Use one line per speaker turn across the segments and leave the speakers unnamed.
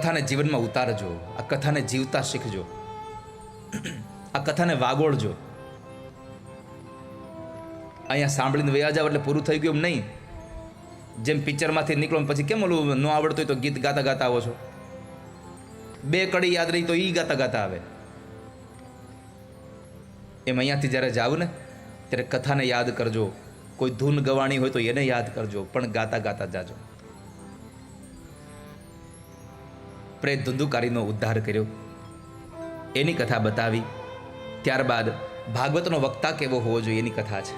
કથાને જીવનમાં ઉતારજો, આ કથાને જીવતા શીખજો, આ કથાને વાગોળજો. અહીંયા સાંભળીને વયા જાવ એટલે પૂરું થઈ ગયું એમ નહીં. જેમ પિક્ચરમાંથી નીકળો પછી કેમ ઓલું ન આવડતું હોય તો ગીત ગાતા ગાતા આવો છો, 2 કડી યાદ રહી તો એ ગાતા ગાતા આવે. એમ અહીંયાથી જ્યારે જાવ ને ત્યારે કથાને યાદ કરજો. કોઈ ધૂન ગવાણી હોય તો એને યાદ કરજો, પણ ગાતા ગાતા જાજો. પ્રેત ધુંધુકારીનો ઉદ્ધાર કર્યો, એની કથા બતાવી. ત્યારબાદ ભાગવતનો વક્તા કેવો હોવો જોઈએ એની કથા છે.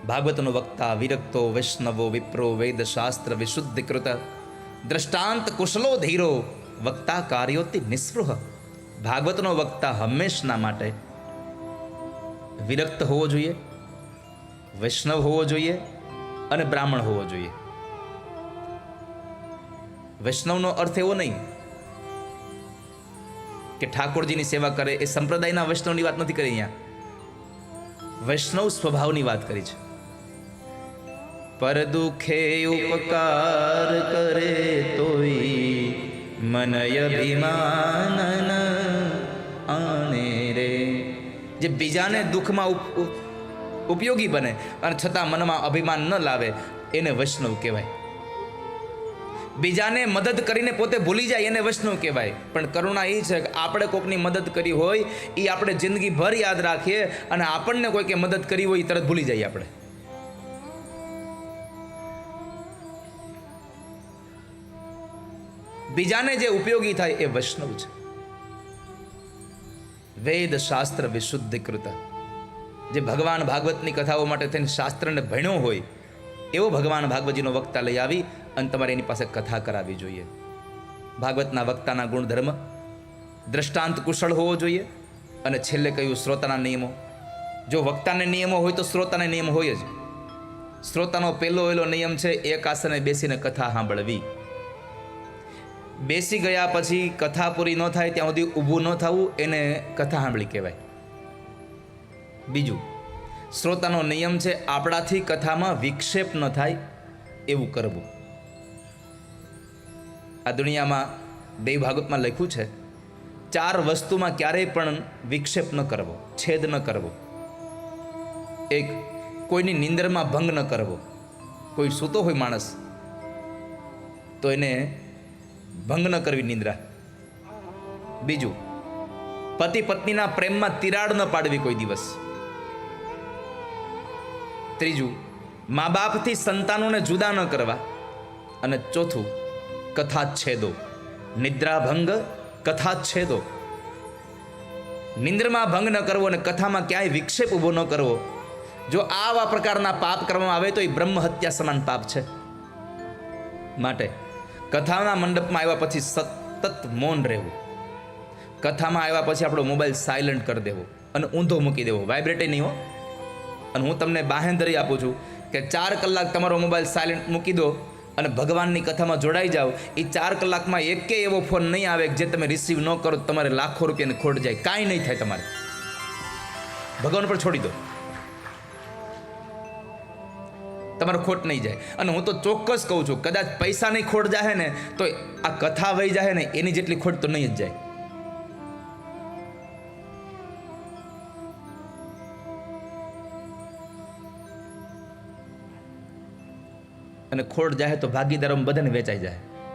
ભાગવતનો વક્તા વિરક્તો વૈષ્ણવો વિપ્રો વેદ શાસ્ત્ર વિશુદ્ધિકૃત દ્રષ્ટાંત કુશલો ધીરો વક્તા કાર્યોતિ નિસ્પૃહ. ભાગવતનો વક્તા હંમેશના માટે વિરક્ત હોવો જોઈએ, વૈષ્ણવ હોવો જોઈએ અને બ્રાહ્મણ હોવો જોઈએ. વૈષ્ણવનો અર્થ એવો નહીં કે ઠાકોરજીની સેવા કરે, એ સંપ્રદાયના વૈષ્ણવની વાત નથી કરી. અહીંયા વૈષ્ણવ સ્વભાવની વાત કરી છે. પર દુખે ઉપકાર કરે તોય મનય અભિમાનન આને રે. જે બીજાને દુઃખમાં ઉપયોગી બને અને છતાં મનમાં અભિમાન ન લાવે એને વૈષ્ણવ કહેવાય. બીજાને મદદ કરીને પોતે ભૂલી જાય એને વૈષ્ણવ કહેવાય. પણ કરુણા એ છે કે આપણે કોઈકની મદદ કરી હોય એ આપણે જિંદગીભર યાદ રાખીએ, અને આપણને કોઈકે મદદ કરી હોય એ તરત ભૂલી જઈએ આપણે. બીજાને જે ઉપયોગી થાય એ વૈષ્ણવ છે. વેદ શાસ્ત્ર વિશુદ્ધિકૃત, જે ભગવાન ભાગવતની કથાઓ માટે થઈને શાસ્ત્રને ભણ્યો હોય એવો ભગવાન ભાગવતજીનો વક્તા લઈ આવી અને તમારે એની પાસે કથા કરાવવી જોઈએ. ભાગવતના વક્તાના ગુણધર્મ, દ્રષ્ટાંત કુશળ હોવો જોઈએ, અને છેલ્લે કહ્યું શ્રોતાના નિયમો. જો વક્તાને નિયમો હોય તો શ્રોતાને નિયમ હોય જ. શ્રોતાનો પહેલો નિયમ છે એક આસને બેસીને કથા સાંભળવી. બેસી ગયા પછી કથા પૂરી ન થાય ત્યાં સુધી ઊભું ન થવું, એને કથા સાંભળી કહેવાય. બીજું, શ્રોતાનો નિયમ છે આપણાથી કથામાં વિક્ષેપ ન થાય એવું કરવું. આ દુનિયામાં દેવ ભાગવતમાં લખ્યું છે 4 વસ્તુમાં ક્યારેય પણ વિક્ષેપ ન કરવો, છેદ ન કરવો. 1, કોઈની નિંદરમાં ભંગ ન કરવો. કોઈ સૂતો હોય માણસ તો એને ભંગ ન કરવી નિંદ્રા. બીજું, પતિ પત્નીના પ્રેમમાં તિરાડ ન પાડવી કોઈ દિવસ. ત્રીજું, મા બાપથી સંતાનોને જુદા ન કરવા. અને ચોથું, કથા છેદો. નિદ્રા ભંગ, કથા છેદો. નિંદ્રમાં ભંગ ન કરવો અને કથામાં ક્યાંય વિક્ષેપ ઊભો ન કરવો. જો આવા પ્રકારના પાપ કરવામાં આવે તો એ બ્રહ્મ હત્યા સમાન પાપ છે. માટે કથાના મંડપમાં આવ્યા પછી સતત મૌન રહેવું. કથામાં આવ્યા પછી આપણો મોબાઈલ સાયલન્ટ કરી દેવો અને ઊંધો મૂકી દેવો, વાઇબ્રેટ નહીં હો. અને હું તમને બાહેંધરી આપું છું કે 4 કલાક તમારો મોબાઈલ સાયલન્ટ મૂકી દો અને ભગવાનની કથામાં જોડાઈ જાઓ. એ 4 કલાકમાં એકેય એવો ફોન નહીં આવે જે તમે રિસીવ ન કરો તમારે લાખો રૂપિયાની ખોટ જાય. કાંઈ નહીં થાય તમારે. ભગવાન પર છોડી દો, તમારે ખોટ નહીં જાય. અને હું તો ચોક્કસ કહું છું, કદાચ પૈસાની ખોટ જાય ને તો આ કથા વહી જાય ને એની જેટલી ખોટ તો નહીં જ જાય. અને ખોટ જાય તો ભાગીદારોમાં બધાને વેચાઈ જાય.